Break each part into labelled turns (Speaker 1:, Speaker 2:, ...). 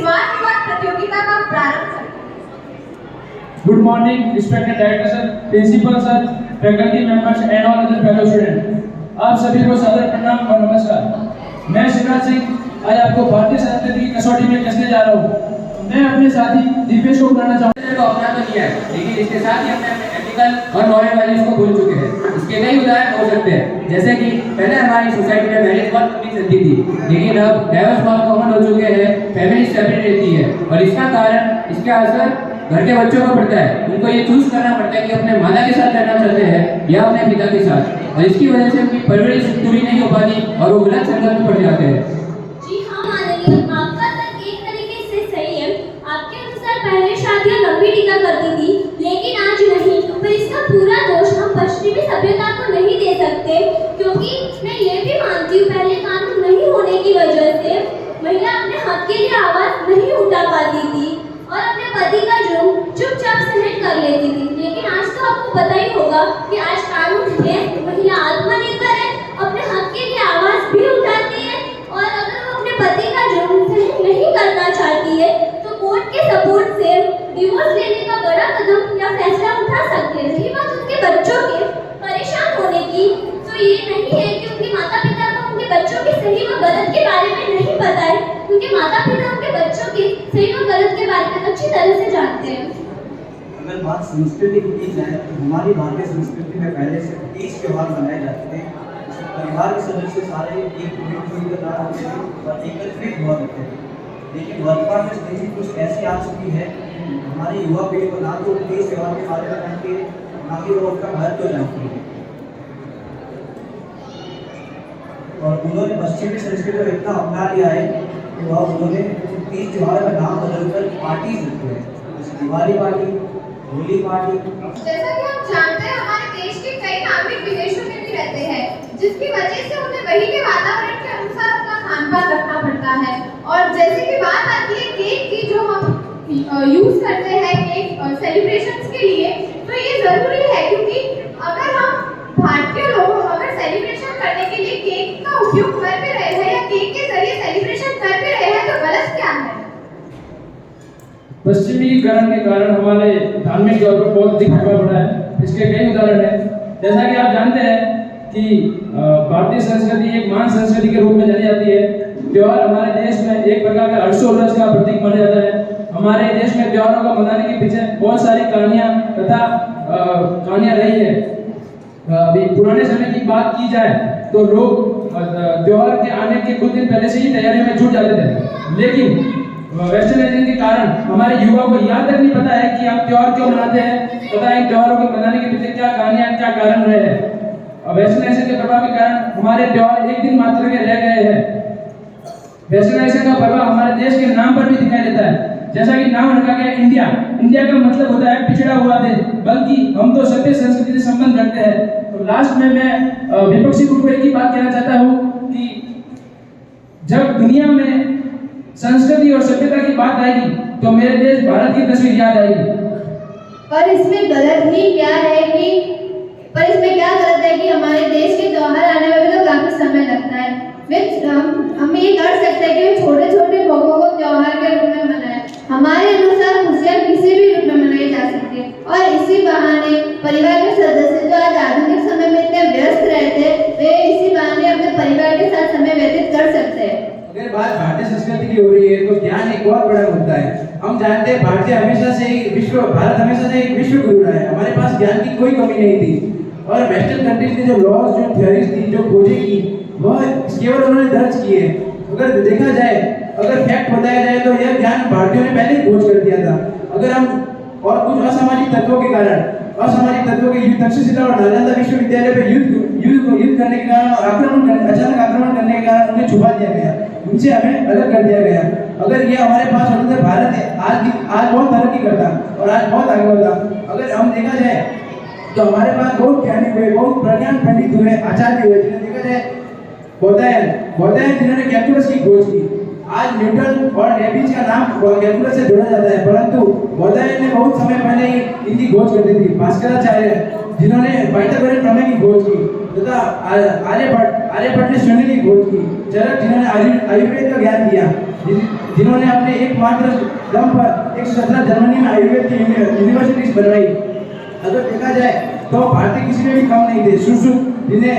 Speaker 1: वाद विवाद प्रतियोगिता का प्रारंभ करें।
Speaker 2: Good morning, respected director sir, principal sir, faculty members and all other fellow students. आप सभी को सादर प्रणाम और नमस्कार। मैं शिवराज सिंह आज आपको भारतीय संस्कृति की कसौटी में कसने जा रहा हूँ। मैं अपने साथी दीपेश को बुलाना चाहूँगा।
Speaker 3: को अपना तो किया है, लेकिन इसके साथ ही हमने अपने एथिकल और मॉरल वैल्यूज को भूल चुके हैं। इसके कई उदाहरण हो सकते हैं, जैसे कि पहले हमारी सोसाइटी में मैरिज बहुत खुली चलती थी, लेकिन अब डाइवोर्स बहुत कॉमन हो चुके हैं, फैमिली सेपरेट रहती है और इसका कारण इसके असर घर के बच्चों को पड़ता है। उनको ये चूज करना पड़ता है कि अपने माता के साथ रहना चाहते हैं या अपने पिता के साथ, और इसकी वजह से उनकी परवरिश पूरी नहीं हो पाती और वो गलत संगत में पड़ जाते हैं।
Speaker 4: जी हाँ माननीय, आपका तर्क एक तरीके से सही है। आपके अनुसार पहले शादियां लंबी टिका करती थी, लेकिन आज नहीं। पर इसका पूरा दोष हम पश्चिमी सभ्यता को नहीं दे सकते, क्योंकि मैं ये भी मानती हूँ पहले कानून नहीं होने की वजह से महिला अपने हक के लिए आवाज नहीं उठा पाती थी और अपने पति का जुर्म चुपचाप सहन कर लेती थी। लेकिन आज तो आपको पता ही होगा कि आज कानून है, महिला आत्मनिर्भर है, अपने हक के लिए आवाज भी उठाती है, और अगर वो अपने पति का जुर्म सहन नहीं करना चाहती है तो कोर्ट के सपोर्ट से डिवोर्स लेने का बड़ा कदम या फैसला उठा सकते हैं। रही बात उनके बच्चों के परेशान होने की, तो ये नहीं है कि उनके माता पिता को उनके बच्चों के सही व गलत के बारे में नहीं पता है। उनके माता पिता उनके बच्चों के सही व गलत के बारे में अच्छी तरह से जानते हैं।
Speaker 5: अगर बात संस्कृति की जाए तो हमारी भारतीय संस्कृति में पहले से 30 त्योहार मनाए जाते हैं। परिवार के सदस्य सारे एक दूसरे के साथ होते हैं और एकत्रित हुआ करते हैं। लेकिन वर्तमान में स्थिति कुछ ऐसी आ चुकी है, हमारी युवा पीढ़ी को ना तो 30 त्योहार के बारे में जानती है, ना ही वो उसका महत्व जानती है। और उन्होंने पश्चिमी संस्कृति को इतना अपना लिया है कि वह उन्होंने 30 त्योहार का नाम बदलकर पार्टी रखते हैं, जैसे दिवाली पार्टी, होली पार्टी।
Speaker 1: जैसा कि हम जानते हैं, हमारे देश के कई नागरिक विदेशों में भी रहते हैं, जिसकी वजह से उन्हें वही के वातावरण के अनुसार अपना खान पान रखना पड़ता है। और जैसे कि बात आती है केक की, जो हम यूज करते हैं केक सेलिब्रेशंस के लिए, तो ये जरूरी है, क्योंकि अगर हम भारतीय लोग अगर सेलिब्रेशन करने के लिए केक का उपयोग कर भी रहे हैं या केक के जरिए सेलिब्रेशन कर भी रहे हैं, तो गलत क्या है?
Speaker 2: पश्चिमीकरण के कारण हमारे धार्मिक तौर पर बहुत अधिक प्रभाव पड़ा है। इसके कई उदाहरण हैं। जैसा कि आप जानते हैं कि भारतीय संस्कृति एक महान संस्कृति के रूप में जानी जाती है। त्योहार हमारे देश में एक प्रकार का हर्षोल्लास का प्रतीक माना जाता है। हमारे देश में त्योहारों को मनाने के पीछे बहुत सारी कहानियां तथा कहानियां रही है। अभी पुराने समय की बात की जाए तो लोग त्योहार के आने के कुछ दिन पहले से ही तैयारी में जुट जाते थे, लेकिन वेस्टर्नाइजेशन के कारण हमारे युवा को याद तक नहीं पता है कि हम त्योहार क्यों मनाते हैं तथा इन त्योहारों को मनाने के पीछे क्या कहानियां, क्या कारण रहे हैं। वेस्टर्नाइजेशन के प्रभाव के कारण हमारे त्योहार एक दिन मात्र के रह गए हैं। वेस्टर्नाइजेशन का प्रभाव हमारे देश के नाम पर भी दिखाई देता है। जैसा कि नाम रखा गया इंडिया, इंडिया का मतलब होता है पिछड़ा हुआ देश, बल्कि हम तो सभ्य संस्कृति से संबंध रखते हैं। तो लास्ट में मैं विपक्षी गुट को एक ही बात कहना चाहता हूँ कि जब दुनिया में संस्कृति और सभ्यता की बात आएगी तो मेरे देश भारत की तस्वीर याद आएगी।
Speaker 4: पर इसमें गलत ही क्या है कि हमारे देश के त्योहार आने में भी तो काफी समय लगता है। हम ये कर सकते हैं कि वे छोटे छोटे मौकों को त्योहार के रूप में मनाएं। हमारे अनुसार खुशियाँ किसी भी रूप में मनाई जा सकती है, और इसी बहाने परिवार के सदस्य जो आज आधुनिक समय में इतने व्यस्त रहते हैं, वे इसी बहाने अपने परिवार के साथ समय व्यतीत कर सकते हैं।
Speaker 6: अगर बात भारतीय संस्कृति की हो रही है तो ज्ञान एक बहुत बड़ा मुद्दा है। हम जानते हैं भारत हमेशा से एक विश्व गुरु रहा है। हमारे पास ज्ञान की कोई कमी नहीं थी, और वेस्टर्न कंट्रीज ने जो लॉज, जो थ्योरीज थी, जो खोजें की, वह केवल उन्होंने दर्ज किए। अगर देखा जाए, अगर फैक्ट बताया जाए तो यह ज्ञान भारतीयों ने पहले ही खोज कर दिया था। अगर हम और कुछ असामाजिक तत्वों के कारण, तक्षशिला और नालंदा विश्वविद्यालय पर युद्ध करने के कारण और अचानक आक्रमण करने के कारण उन्हें छुपा दिया गया, उनसे हमें अलग कर दिया गया। अगर ये हमारे पास होता तो भारत आज बहुत तरक्की करता और आज बहुत आगे बढ़ता। अगर हम देखा जाए तो हमारे पास बहुत ज्ञानी हुए, बहुत प्रज्ञान पंडित हुए, आचार्य हुए, जिन्हें देखा जाए बौद्धायन जिन्होंने कैलकुलस की खोज की। आज न्यूटन और लेबिज का नाम कैलकुलस से जोड़ा जाता है, परंतु बौद्धायन ने बहुत समय पहले ही इनकी खोज कर दी थी। भास्कराचार्य जिन्होंने पाइथागोरस प्रमेय की खोज की, तथा आर्यभट्ट ने शून्य की खोज की। चरक जिन्होंने आयुर्वेद का ज्ञान दिया। जिन्होंने अपने एकमात्र दम पर 117 जर्मनी में आयुर्वेद की यूनिवर्सिटीज बनवाई। अगर देखा जाए तो भारतीय किसी में भी कम नहीं थे। सुश्रुत जिन्हें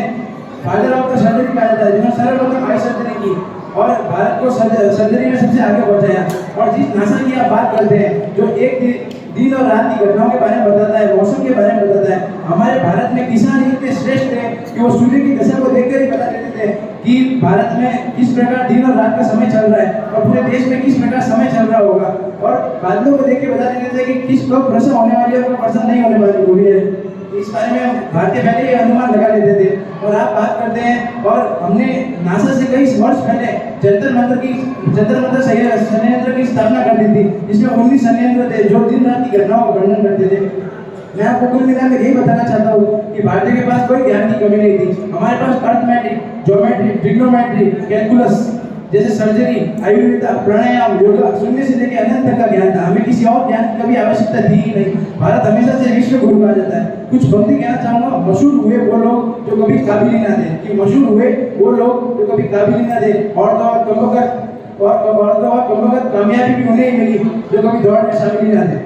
Speaker 6: फादर ऑफ द सर्जरी कहा जाता है, जिन्होंने सर्वप्रथम आई सर्जरी की और भारत को सर्जरी में सबसे आगे पहुंचाया। और जिस नासा की आप बात करते हैं जो एक दिन और रात की घटनाओं के बारे में बताता है, मौसम के बारे में बताता है, हमारे भारत में किसान इतने श्रेष्ठ थे कि वो सूर्य की दशा को देखकर ही बता देते थे कि भारत में किस प्रकार दिन और रात का समय चल रहा है और पूरे देश में किस प्रकार समय चल रहा होगा। और बादलों को देख के बता देते थे कि किस कब वर्षा होने वाली है और कब वर्षा नहीं होने वाली होगी है। इस बारे में भारतीय पहले ही अनुमान लगा लेते थे। और आप बात करते हैं और हमने नासा से कई वर्ष पहले जंतर मंतर संयंत्र की स्थापना कर दी थी, जिसमें 19 संयंत्र थे जो दिन रात की घटनाओं का वर्णन करते थे। मैं आपको कुल मिलाकर यही बताना चाहता हूँ कि भारतीय के पास कोई ज्ञान की कमी नहीं थी। हमारे पास अर्थमेटिक, ज्योमेट्री, ट्रिग्नोमेट्री, कैलकुलस जैसे सर्जरी, आयुर्वेद, प्राणायाम, योगा, शून्य से लेकर अनंत तक का ज्ञान था। हमें किसी और ज्ञान की कभी आवश्यकता थी ही नहीं। भारत हमेशा से विश्व गुरु कहा जाता है। कुछ पंक्ति कहना चाहूंगा। मशहूर हुए वो लोग जो कभी काबिल ही ना थे, कि मशहूर हुए वो लोग जो कभी काबिल ही ना थे। और कमबख्त कामयाबी भी उन्हें ही मिली जो कभी दौड़ में शामिल ही ना थे।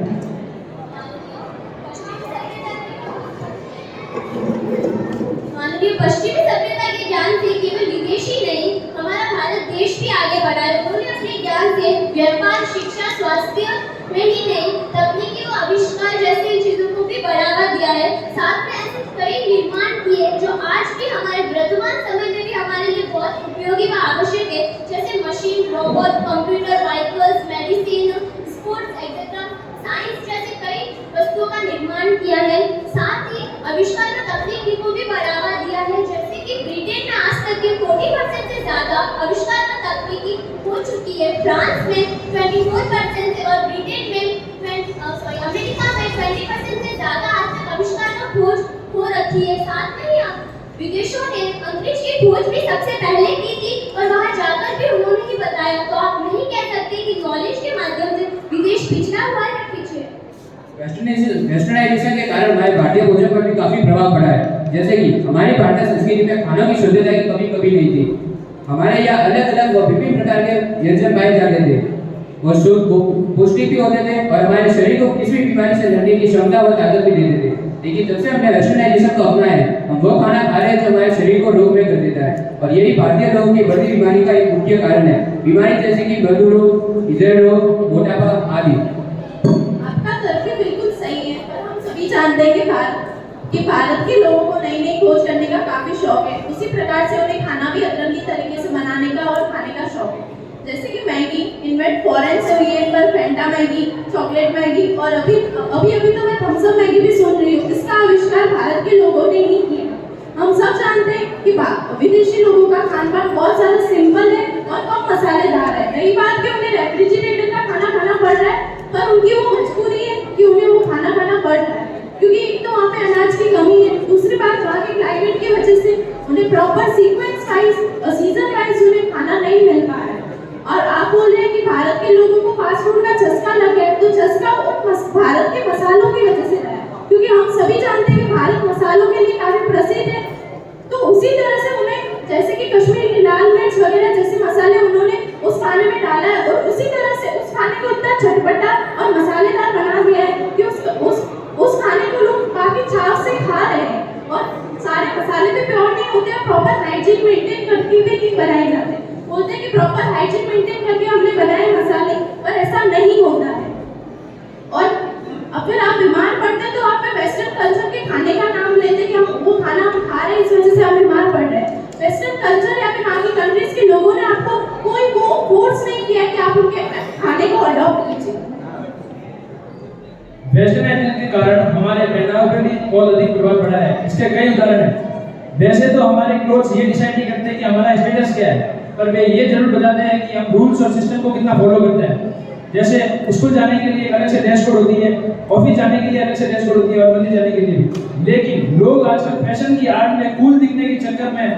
Speaker 4: मानवीय पश्चिमी सभ्यता के ज्ञान से केवल विदेशी नहीं, हमारा भारत देश भी आगे बढ़ा है। उन्होंने अपने ज्ञान से व्यापार, शिक्षा, स्वास्थ्य में ही नहीं, तकनीकी व आविष्कार जैसी चीजों को भी बढ़ावा दिया है। साथ में ऐसे कई निर्माण किए जो आज भी हमारे वर्तमान समय में भी हमारे लिए बहुत उपयोगी व आवश्यक है, जैसे machine, robot, computer, vehicles, medicine, sports etcetera. Science जैसे कई वस्तुओं का निर्माण किया है। साथ ही आविष्कार व तकनीकी को भी बढ़ावा दिया है, जैसे कि ब्रिटेन में आज तक के 40% से ज्यादा आविष्कार व तकनीकी हो चुकी है। फ्रांस में 24% से और ब्रिटेन में अमेरिका में 20% से ज्यादा आज तक आविष्कार व खोज हो रखी है। साथ में ही विदेशों ने अंतरिक्ष की खोज भी सबसे पहले की थी और वहां जाकर भी उन्होंने ही बताया। तो आप नहीं कह सकते कि नॉलेज के माध्यम से विदेश पिछड़ा हुआ है या पीछे।
Speaker 3: वेस्टर्नाइजेशन के कारण हमारे भारतीय भोजन पर भी काफी प्रभाव पड़ा है। जैसे कि हमारी भारतीय संस्कृति में खानों की शुद्धता की कमी कभी नहीं थी। हमारे यहाँ अलग अलग व विभिन्न प्रकार के व्यंजन पाए जाते थे, वो शुद्ध पौष्टिक भी होते थे और हमारे शरीर को किसी भी बीमारी से लड़ने की क्षमता व ताकत भी देते थे। लेकिन जब से हमने वेस्टर्नाइजेशन को अपनाया है, हम वो खाना खा रहे हैं जो हमारे शरीर को रोग में कर देता है। और यही भारतीय लोगों की बढ़ती बीमारी का एक मुख्य कारण है। बीमारी जैसे कि मधुमेह, हृदय रोग, मोटापा आदि।
Speaker 1: आपका तर्क बिल्कुल सही है, पर हम सभी जानते हैं कि भारत के लोगों को नई नई खोज करने का काफी शौक है। उसी प्रकार से उन्हें खाना भी अतरंगी तरीके से बनाने का और खाने का शौक है। जैसे कि मैगी इन्वेंट फॉरेन से हुई है, पर फेंटा मैगी, चॉकलेट मैगी और अभी तो मैं थम्स अप मैगी भी सुन रही हूँ। इसका आविष्कार भारत के लोगों ने ही किया। हम सब जानते हैं कि विदेशी लोगों का खान पान बहुत ज्यादा सिंपल है और कम मसालेदार है। रही बात कि उन्हें रेफ्रिजरेटर का खाना खाना पड़ रहा है, पर उनकी वो मजबूरी है कि उन्हें वो खाना खाना पड़ रहा है, क्योंकि एक तो वहाँ पे अनाज की कमी है, दूसरी बात वहाँ के क्लाइमेट की वजह से उन्हें प्रॉपर सीक्वेंस वाइज और सीजन वाइज उन्हें खाना नहीं मिल पा रहा है। और आप बोल रहे हैं कि भारत के लोगों को फास्ट फूड का चस्का लग गया, तो चस्का भारत के मसालों की वजह से लगा है, क्योंकि हम सभी जानते हैं कि भारत मसालों के लिए काफी प्रसिद्ध है। तो उसी तरह से उन्हें जैसे कि कश्मीर की लाल मिर्च वगैरह जैसे मसाले उन्होंने उस खाने में डाला है और उसी तरह से उस खाने को इतना चटपटा और मसालेदार बना दिया है कि उस खाने को लोग काफी चाव से खा रहे हैं। और सारे मसाले भी प्योर नहीं होते हैं, प्रॉपर हाइजीन मेंटेन करके भी नहीं बनाए जाते। बोलते हैं कि प्रॉपर हाइजीन मेंटेन करके हमने बनाए मसाले, पर ऐसा नहीं होता है। और अगर आप बीमार पड़ते हैं तो आप वेस्टर्न कल्चर के खाने का नाम लेते हैं कि हम वो खाना हम खा रहे हैं, इस वजह से हम बीमार पड़ रहे हैं। वेस्टर्न कल्चर या फिर वहाँ की कंट्रीज के लोगों ने आपको कोई वो फोर्स नहीं किया कि आप उनके खाने को अडॉप्ट कीजिए।
Speaker 2: वेस्टर्नाइजेशन के कारण हमारे पहनाव पर भी बहुत अधिक प्रभाव पड़ा है। इसके कई उदाहरण हैं। वैसे तो हमारे क्लोथ्स ये डिसाइड नहीं करते कि हमारा स्टेटस क्या है, पर वे ये जरूर बताते हैं कि हम रूल्स और सिस्टम को कितना फॉलो करते हैं। जैसे स्कूल जाने के लिए अलग से ड्रेस कोड होती है, ऑफिस जाने के लिए अलग से ड्रेस कोड होती है और मंदिर जाने के लिए भी। लेकिन लोग आजकल फैशन की आड़ में कूल दिखने के चक्कर में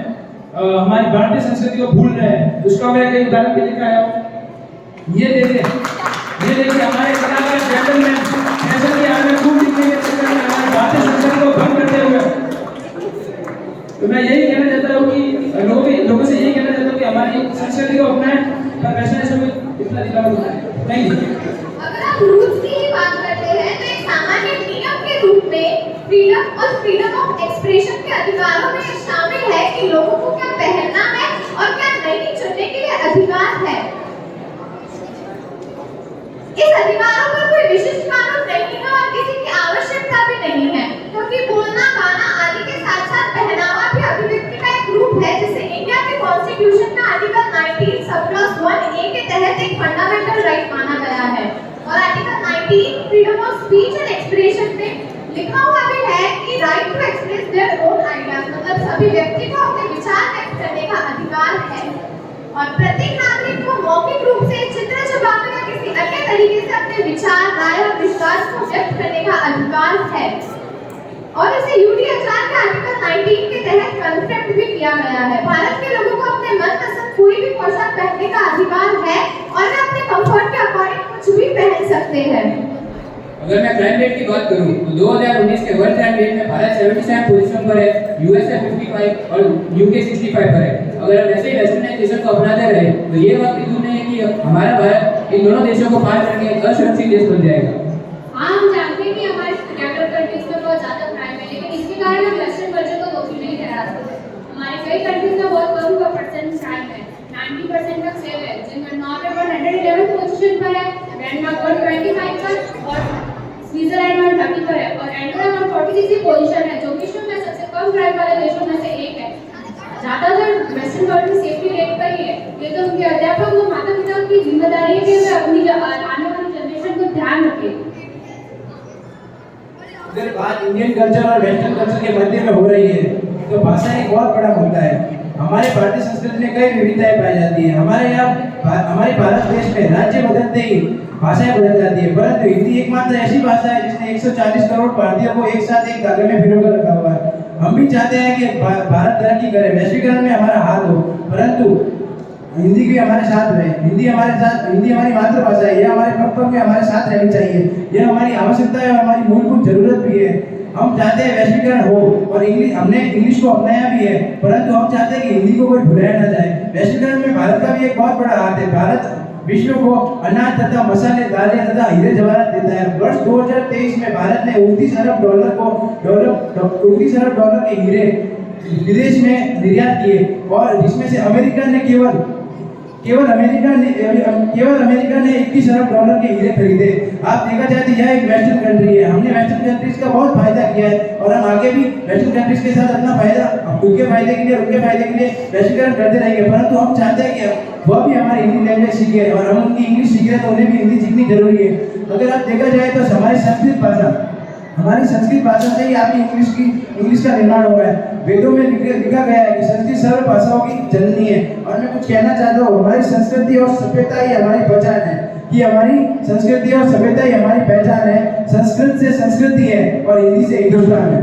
Speaker 2: हमारी भारतीय संस्कृति को भूल रहे हैं। उसका मैं कई उदाहरण भी लिखा है। ये देखिए हमारे कलाकार जेंटलमैन फैशन की आड़ में कूल दिखने के चक्कर में हमारी भारतीय संस्कृति को भंग करते हुए। तो मैं यही कहना चाहता हूँ कि लोगों से यही कहना चाहता हूँ कि हमारी संस्कृति को अपनाएं, पर वैसे
Speaker 1: फ्रीडम और फ्रीडम ऑफ एक्सप्रेशन के अधिकारों में शामिल है कि लोगों को क्या पहनना है और क्या नहीं चुनने के लिए अधिकार है। इस अधिकारों पर कोई विशिष्ट कानून नहीं है और किसी की आवश्यकता भी नहीं है, क्योंकि बोलना, गाना आदि के साथ साथ पहनावा भी अभिव्यक्ति का एक रूप है, जिसे इंडिया के कॉन्स्टिट्यूशन में आर्टिकल 19 सब क्लॉज 1A के तहत एक फंडामेंटल राइट माना गया है। और article 19 freedom of speech and expression में लिखा हुआ भी है कि right to express their own ideas, मतलब सभी व्यक्ति को अपने विचार व्यक्त करने का अधिकार है और प्रत्येक नागरिक को मौखिक रूप से चित्र छपाकर या किसी अन्य तरीके से अपने विचार, राय और विश्वास को व्यक्त करने का अधिकार है। और इसे यूडीएचआर के आर्टिकल 19 के तहत कंसेप्ट भी किया गया है। भारत के लोगों को अपने मनपसंद कोई भी पोशाक पहनने का अधिकार है और वे अपने कंफर्ट के अकॉर्डिंग कुछ भी पहन सकते हैं।
Speaker 3: अगर मैं क्राइम रेट की बात करूं तो 2019 के वर्ल्ड क्राइम रेट में भारत 77 पोजीशन पर है, यूएसए 55 और यूके 65 पर है। अगर हम ऐसे ही वेस्टर्नाइजेशन को अपनाते रहे तो ये वक्त दूर नहीं है कि हमारा भारत इन दोनों देशों को पार करके एक असुरक्षित देश बन जाएगा।
Speaker 1: हाँ, हम जानते हैं कि हमारे डेवलप्ड कंट्रीज में बहुत ज़्यादा क्राइम है, लेकिन इसके कारण हम वेस्टर्न कल्चर को दोषी नहीं ठहरा सकते। हमारे कई कंट्रीज में बहुत कम परसेंट क्राइम है, 90% तक सेव है, जिनमें नॉर्वे 111 पोजीशन पर है, डेनमार्क 125 पर और स्विट्जरलैंड 130 पर है और एंडोरा 146 पोजीशन है, जो विश्व में सबसे कम क्राइम वाले देशों में से एक है। ज्यादातर वेस्टर्न वर्ल्ड में सेफ्टी रेट पर ही है। ये तो उनके अध्यापक और माता पिता की जिम्मेदारी है कि वे अपनी आने वाली जनरेशन को ध्यान रखें।
Speaker 6: अगर बात इंडियन कल्चर और वेस्टर्न कल्चर के मध्य में हो रही है तो भाषा एक बहुत बड़ा मुद्दा है। हमारे भारतीय संस्कृति में कई विविधताएं पाई जाती है। हमारे यहाँ हमारे भारत देश में राज्य बदलते ही भाषाएं बदल जाती है, परंतु हिंदी एकमात्र ऐसी भाषा है जिसने 140 करोड़ भारतीयों को एक साथ एक धागे में पिरोकर रखा हुआ है। हम भी चाहते हैं कि भारत तरक्की करे, वैश्वीकरण में हमारा हाथ हो, परंतु हिंदी भी हमारे साथ रहे। हिंदी हमारी मातृभाषा है, यह हमारे पग पग में हमारे साथ रहनी चाहिए। यह हमारी आवश्यकता है और हमारी मूलभूत जरूरत भी है। हम चाहते हैं वैश्वीकरण हो और हमने इंग्लिश को अपनाया भी है, परंतु हम चाहते हैं कि हिंदी को कोई भुलाया ना जाए। वैश्वीकरण में भारत का भी एक बहुत बड़ा हाथ है। भारत विश्व को अनाज तथा मसाले, दालें तथा हीरे जवाहरात देता है। वर्ष 2023 में भारत ने 29 अरब डॉलर के हीरे विदेश में निर्यात किए और जिसमें से अमेरिका ने केवल अमेरिका ने 21 अरब डॉलर के हीरे खरीदे। आप देखा जाए तो यह एक वेस्टर्न कंट्री है। हमने वेस्टर्न कंट्रीज का बहुत फायदा किया है और हम आगे भी वेस्टर्न कंट्रीज के साथ अपना फायदा, खुद के फायदे के लिए, उनके फायदे के लिए वैश्वीकरण करते रहेंगे, परंतु हम चाहते हैं कि वह भी हमारी हिंदी लैंग्वेज सीखे और हम उनकी इंग्लिश सीखे तो उन्हें भी हिंदी सीखनी जरूरी है। अगर आप देखा जाए तो हमारी संस्कृत भाषा से ही आपकी इंग्लिश का निर्माण हुआ है। वेदों में लिखा गया है कि संस्कृत सर्व भाषाओं की जननी है। और मैं कुछ कहना चाहता हूँ, हमारी संस्कृति और सभ्यता ही हमारी पहचान है, कि हमारी संस्कृति और सभ्यता ही हमारी पहचान है। संस्कृत से संस्कृति है और हिंदी से हिंदुस्तान है।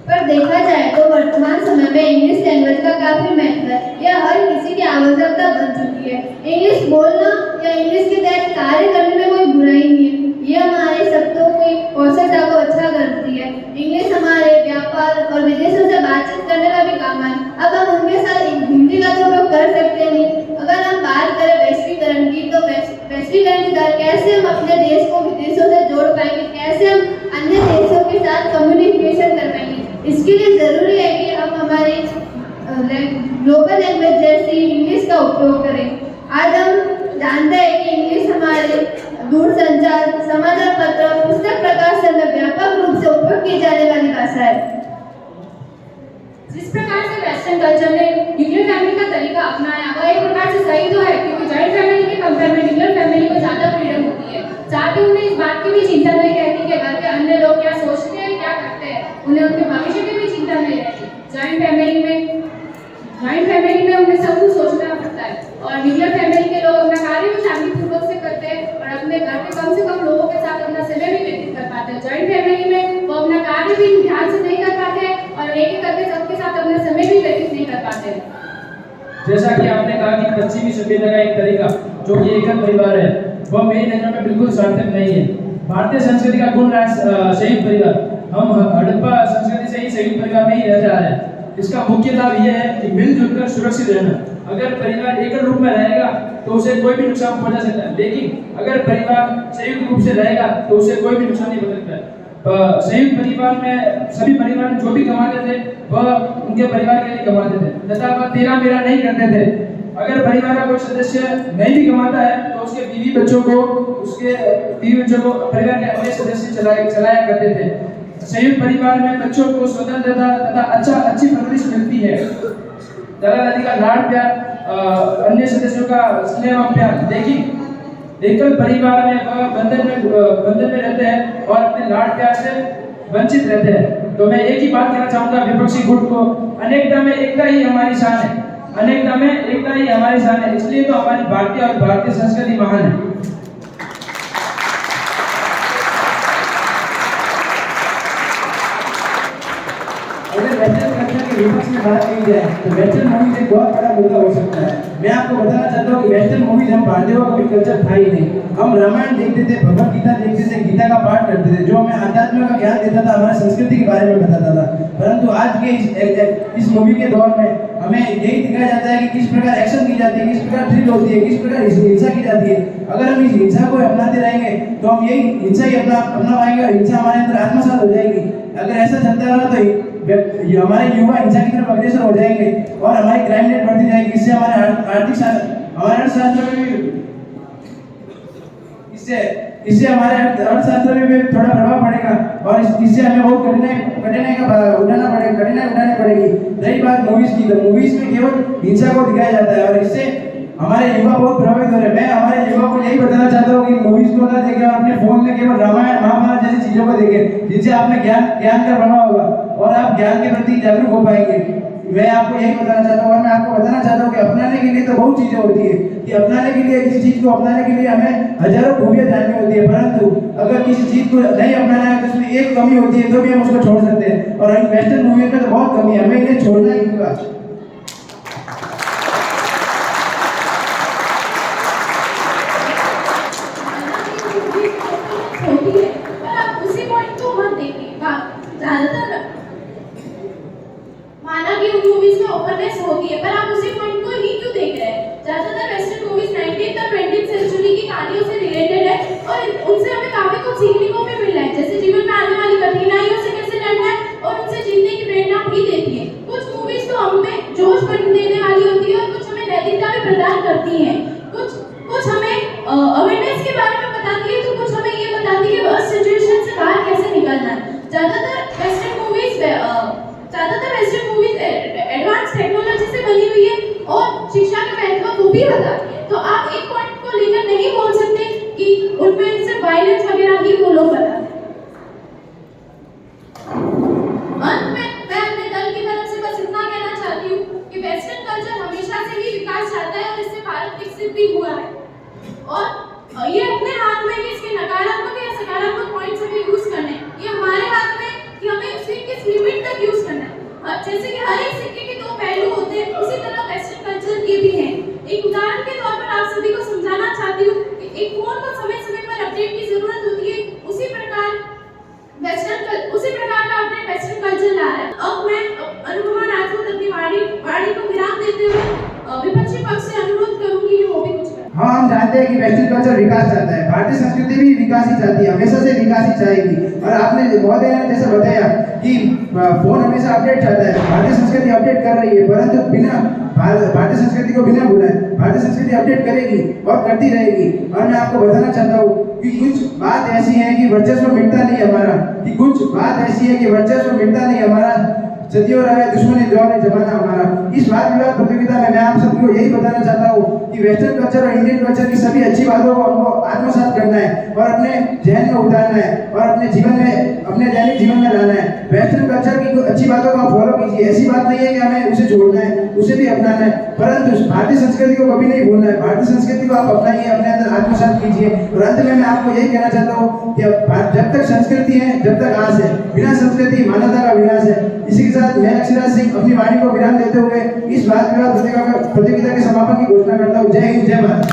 Speaker 1: पर देखा जाए तो वर्तमान समय में इंग्लिश लैंग्वेज का काफी महत्व है। यह हर किसी की आवश्यकता बन चुकी है। इंग्लिश बोलना या इंग्लिश के तहत कार्य करने में कोई बुराई नहीं है। यह हमारे शब्दों की कौशलता को अच्छा करती है। इंग्लिश हमारे व्यापार और विदेशों से बातचीत करने का भी काम है। अब हम उनके साथ हिंदी का तो उपयोग कर सकते नहीं। अगर हम बात करें वैश्वीकरण की, तो वैश्वीकरण के द्वारा कैसे हम अपने देश को विदेशों से जोड़ पाएंगे, कैसे हम अन्य देशों के साथ कम्युनिकेशन कर पाएंगे। इसके लिए जरूरी है कि हम हमारी ग्लोबल लैंग्वेज जैसी इंग्लिश का उपयोग करें। आज हम जानते हैं कि इंग्लिश हमारे दूरसंचार, समाचार पत्र, पुस्तक प्रकाशन में व्यापक रूप से उपयोग की जाने वाली भाषा है। जिस प्रकार से वेस्टर्न कल्चर ने न्यूक्लियर फैमिली का तरीका अपनाया वह एक प्रकार से सही तो है, क्योंकि जॉइंट फैमिली के कंपेयर में न्यूक्लियर फैमिली को ज्यादा फ्रीडम होती है। साथ ही उन्हें इस बात की भी चिंता नहीं रहती कि घर के अन्य लोग क्या सोचते हैं, क्या करते हैं। उन्हें उनके भविष्य की भी चिंता नहीं रहती। जॉइंट फैमिली में उन्हें सब कुछ सोचना पड़ता है और न्यूक्लियर फैमिली के लोग अपना कार्य भी शांतिपूर्वक से करते हैं और अपने घर के कम से कम लोगों के साथ अपना समय भी व्यतीत कर पाते हैं। जॉइंट फैमिली में वो अपना कार्य भी ध्यान से नहीं कर पाते और एक एक करके सबके साथ अपना समय भी व्यतीत नहीं कर पाते।
Speaker 2: जैसा कि आपने कहा कि पश्चिमी सभ्यता का एक तरीका जो कि एकल परिवार है, वह मेरी नजर में बिल्कुल सार्थक नहीं है। भारतीय संस्कृति का गुण संयुक्त परिवार। हम हड़प्पा संस्कृति से ही संयुक्त परिवार में ही रह जा रहे हैं। इसका मुख्य लाभ यह है कि मिलजुल कर सुरक्षित रहना। अगर परिवार एकल रूप में रहेगा तो उसे कोई भी नुकसान पहुंचा सकता है, लेकिन अगर परिवार संयुक्त रूप से रहेगा तो उसे कोई भी नुकसान नहीं पहुंच सकता है। संयुक्त परिवार में सभी परिवार जो भी कमाते थे वह उनके परिवार के लिए कमाते थे तथा वह तेरा मेरा नहीं करते थे। अगर परिवार का कोई सदस्य नहीं भी कमाता है तो उसके बीवी बच्चों को परिवार के अन्य सदस्य चलाया करते थे। संयुक्त परिवार में बच्चों को स्वतंत्रता तथा अच्छी परवरिश मिलती है। दादा दादी का लाड प्यार, अन्य सदस्यों का स्नेह और प्यार। लेकिन एकल परिवार में वह बंधन में रहते हैं और अपने लाड प्यार से वंचित रहते हैं। तो मैं एक ही बात कहना चाहूंगा विपक्षी गुट को, अनेकता में एकता ही हमारी शान है। अनेकता में एकता ही हमारी शान है, इसलिए तो हमारी भारतीय संस्कृति महान है।
Speaker 6: अगर वेस्टर्न कल्चर के विपक्ष में बात की जाए तो वेस्टर्न मूवीज एक बहुत बड़ा मुद्दा हो सकता है। मैं आपको बताना चाहता हूँ कि वेस्टर्न मूवीज हम भारतीयों का कभी कल्चर था ही नहीं। हम रामायण देखते थे, भगवत गीता देखते थे, गीता का पाठ करते थे, जो हमें आध्यात्म का ज्ञान देता था, हमारी संस्कृति के बारे में बताता था। परंतु आज के इस मूवी के दौर में हमें यही दिखाया जाता है कि किस प्रकार एक्शन की जाती है, किस प्रकार थ्रिल होती है, किस प्रकार हिंसा की जाती है। अगर हम इस हिंसा को अपनाते रहेंगे तो हम यही हिंसा ही अपना पाएंगे और हिंसा हमारे अंदर आत्मसात हो जाएगी। अगर ऐसा चलता रहा तो हमारे युवा हिंसा की तरफ अग्रसर हो जाएंगे और हमारी क्राइम रेट बढ़ती जाएगी। इससे हमारे अर्थशास्त्र में भी इससे हमारे अर्थशास्त्र में भी थोड़ा प्रभाव पड़ेगा और इससे हमें बहुत कठिनाई उठानी पड़ेगी। रही बात मूवीज की, तो मूवीज में केवल हिंसा को दिखाया जाता है और इससे हमारे युवा बहुत प्रभावित हो रहे हैं। मैं हमारे युवा को यही बताना चाहता हूँ कि मूवीज को ना देखें, अपने फोन में केवल रामायण महाभारत जैसी चीजों को देखें, जिनसे आप में ज्ञान का प्रभाव होगा और आप ज्ञान के प्रति जागरूक हो पाएंगे। मैं आपको यही बताना चाहता हूँ और मैं आपको बताना चाहता हूँ कि अपनाने के लिए तो बहुत चीजें होती है कि अपनाने के लिए किसी चीज को अपनाने के लिए हमें हजारों खूबियां जाननी होती है, परंतु अगर किसी चीज को नहीं अपनाना है तो उसमें एक कमी होती है तो भी हम उसको छोड़ सकते हैं। और वेस्टर्न मूवी में तो बहुत कमी है, हमें इन्हें छोड़ना ही होगा।
Speaker 1: होती है पर आप उसी पॉइंट को ही क्यों देख रहे हैं? ज्यादातर वेस्टर्न मूवीज 19th और 20th सेंचुरी की कहानियों से रिलेटेड है और उनसे हमें काफी कुछ सीखने को भी मिल रहा है, जैसे जीवन में आने वाली कठिनाइयों से कैसे लड़ना है और उनसे जीतने की प्रेरणा भी देती है। कुछ मूवीज तो हमें जोश देने वाली होती है और कुछ हमें नैतिकता भी प्रदान करती है, कुछ हमें अवेयरनेस के बारे में बताती है, तो कुछ हमें ये बताती है कि सिचुएशन से बाहर कैसे निकलना है। ज्यादातर वेस्टर्न मूवीज एडवांस टेक्नोलॉजी से बनी हुई है और शिक्षा के महत्व को भी बताती है। तो आप एक पॉइंट को लेकर नहीं बोल सकते कि उनमें सिर्फ वायलेंस वगैरह ही वो लोग बताते हैं। अंत में मैं अपने दल की तरफ से बस इतना कहना चाहती हूँ कि वेस्टर्न कल्चर हमेशा से ही विकास चाहता है और इससे भारत विकसित भी हुआ है और ये अपने हाथ में कि इसके नकारात्मक या सकारात्मक पॉइंट्स हमें यूज करने हैं, ये हमारे हाथ में कि हमें उसे किस लिमिट तक यूज करना है। जैसे कि हर एक सिक्के के दो पहलू होते हैं, उसी तरह वेस्टर्न कल्चर के भी हैं। एक उदाहरण के तौर पर आप सभी को समझाना चाहती हूँ कि एक फोन को समय समय पर अपडेट की जरूरत होती है, उसी प्रकार का अपडेट वेस्टर्न कल्चर ला रहा है। अब मैं अनुपमा राजपूत अपनी वाणी को विराम देते हुए विपक्षी पक्ष से अनुरोध करूंगी कि वो भी कुछ करें।
Speaker 6: हाँ, हम जानते हैं कि वेस्टर्न कल्चर विकास चाहता है, भारतीय संस्कृति भी विकास ही चाहती है, हमेशा से विकास ही चाहेगी। और आपने महोदय ने जैसा बताया कि फोन हमेशा अपडेट चाहता है, भारतीय संस्कृति अपडेट कर रही है, परंतु बिना भारतीय संस्कृति को बिना भूले भारतीय संस्कृति अपडेट करेगी और करती रहेगी। और मैं आपको बताना चाहता हूँ कि कुछ बात ऐसी है कि वर्चस्व मिटता नहीं हमारा, सदियों रहा है दुश्मनी दौर जमाना हमारा। इस वाद विवाद प्रतियोगिता में मैं आप सबको यही बताना चाहता हूँ कि वेस्टर्न कल्चर और इंडियन कल्चर की सभी अच्छी बातों को हमको आत्मसात करना है और अपने जहन में उतारना है और अपने दैनिक जीवन में लाना है। वेस्टर्न कल्चर की अच्छी बातों को फॉलो कीजिए, ऐसी बात नहीं है कि हमें उसे छोड़ना है, उसे भी अपनाना है, परंतु भारतीय संस्कृति को कभी नहीं भूलना है। भारतीय संस्कृति को आप अपनाइए, अपने अंदर आत्मसात कीजिए। और अंत में मैं आपको यही कहना चाहता हूँ कि जब तक संस्कृति है जब तक आस है, बिना संस्कृति मानवता का विनाश है। इसी के साथ मैं अक्षराज सिंह अपनी वाणी को विराम देते हुए इस वाद विवाद प्रतियोगिता के समापन की घोषणा करता हूँ। जय हिंद, जय भारत।